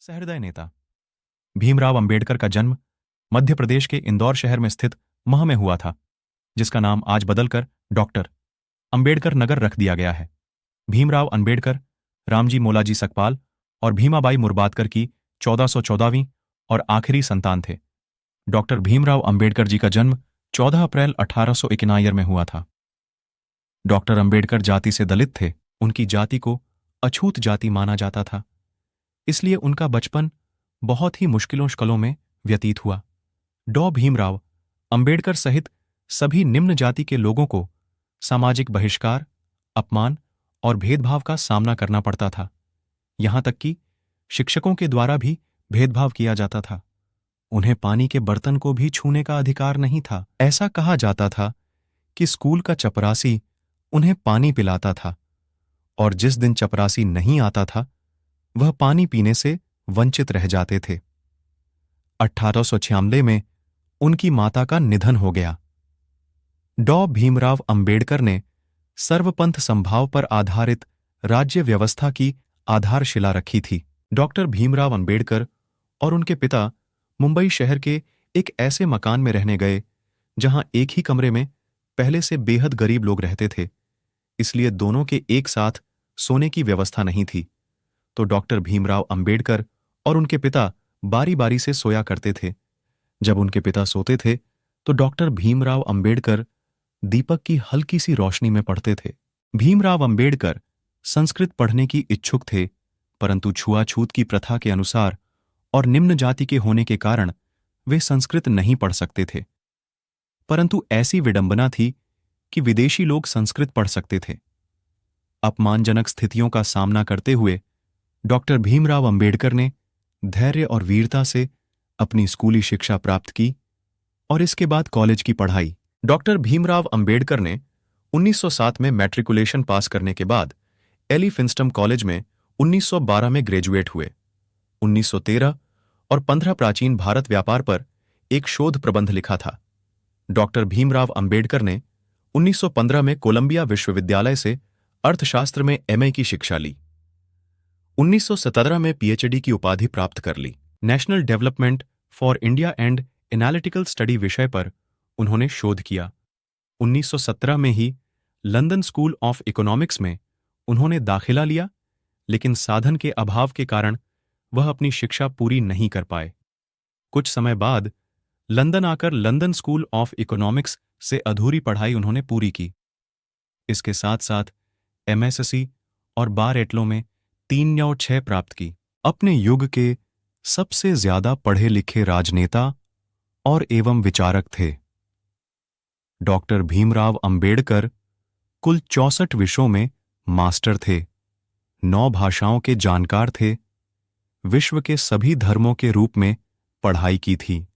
सहृदय नेता भीमराव अंबेडकर का जन्म मध्य प्रदेश के इंदौर शहर में स्थित मह में हुआ था, जिसका नाम आज बदलकर डॉक्टर अंबेडकर नगर रख दिया गया है। भीमराव अंबेडकर रामजी मोलाजी सकपाल और भीमाबाई मुर्बादकर की 1414वीं और आखिरी संतान थे। डॉक्टर भीमराव अंबेडकर जी का जन्म 14 अप्रैल 1871 में हुआ था। डॉक्टर अंबेडकर जाति से दलित थे। उनकी जाति को अछूत जाति माना जाता था, इसलिए उनका बचपन बहुत ही मुश्किलों में व्यतीत हुआ। डॉ भीमराव अंबेडकर सहित सभी निम्न जाति के लोगों को सामाजिक बहिष्कार, अपमान और भेदभाव का सामना करना पड़ता था। यहां तक कि शिक्षकों के द्वारा भी भेदभाव किया जाता था। उन्हें पानी के बर्तन को भी छूने का अधिकार नहीं था। ऐसा कहा जाता था कि स्कूल का चपरासी उन्हें पानी पिलाता था और जिस दिन चपरासी नहीं आता था वह पानी पीने से वंचित रह जाते थे। 1896 में उनकी माता का निधन हो गया। डॉ भीमराव अंबेडकर ने सर्वपंथ समभाव पर आधारित राज्य व्यवस्था की आधारशिला रखी थी। डॉक्टर भीमराव अंबेडकर और उनके पिता मुंबई शहर के एक ऐसे मकान में रहने गए जहां एक ही कमरे में पहले से बेहद गरीब लोग रहते थे, इसलिए दोनों के एक साथ सोने की व्यवस्था नहीं थी। तो डॉक्टर भीमराव अंबेडकर और उनके पिता बारी बारी से सोया करते थे। जब उनके पिता सोते थे तो डॉक्टर भीमराव अंबेडकर दीपक की हल्की सी रोशनी में पढ़ते थे। भीमराव अंबेडकर संस्कृत पढ़ने की इच्छुक थे, परंतु छुआछूत की प्रथा के अनुसार और निम्न जाति के होने के कारण वे संस्कृत नहीं पढ़ सकते थे। परंतु ऐसी विडंबना थी कि विदेशी लोग संस्कृत पढ़ सकते थे। अपमानजनक स्थितियों का सामना करते हुए डॉक्टर भीमराव अंबेडकर ने धैर्य और वीरता से अपनी स्कूली शिक्षा प्राप्त की और इसके बाद कॉलेज की पढ़ाई। डॉक्टर भीमराव अंबेडकर ने 1907 में मैट्रिकुलेशन पास करने के बाद एली फिंस्टम कॉलेज में 1912 में ग्रेजुएट हुए। 1913 और 15 प्राचीन भारत व्यापार पर एक शोध प्रबंध लिखा था। डॉक्टर भीमराव अंबेडकर ने 1915 में कोलंबिया विश्वविद्यालय से अर्थशास्त्र में एमए की शिक्षा ली। 1917 में पीएचडी की उपाधि प्राप्त कर ली। National development for India and analytical study विषय पर उन्होंने शोध किया। 1917 में ही लंदन स्कूल ऑफ इकोनॉमिक्स में उन्होंने दाखिला लिया, लेकिन साधन के अभाव के कारण वह अपनी शिक्षा पूरी नहीं कर पाए। कुछ समय बाद लंदन आकर लंदन स्कूल ऑफ इकोनॉमिक्स से अधूरी पढ़ाई उन्होंने पूरी की। इसके साथ साथ एमएससी और बार एटलो में 3/6 प्राप्त की। अपने युग के सबसे ज्यादा पढ़े लिखे राजनेता और एवं विचारक थे। डॉक्टर भीमराव अंबेडकर कुल 64 विषयों में मास्टर थे, 9 भाषाओं के जानकार थे, विश्व के सभी धर्मों के रूप में पढ़ाई की थी।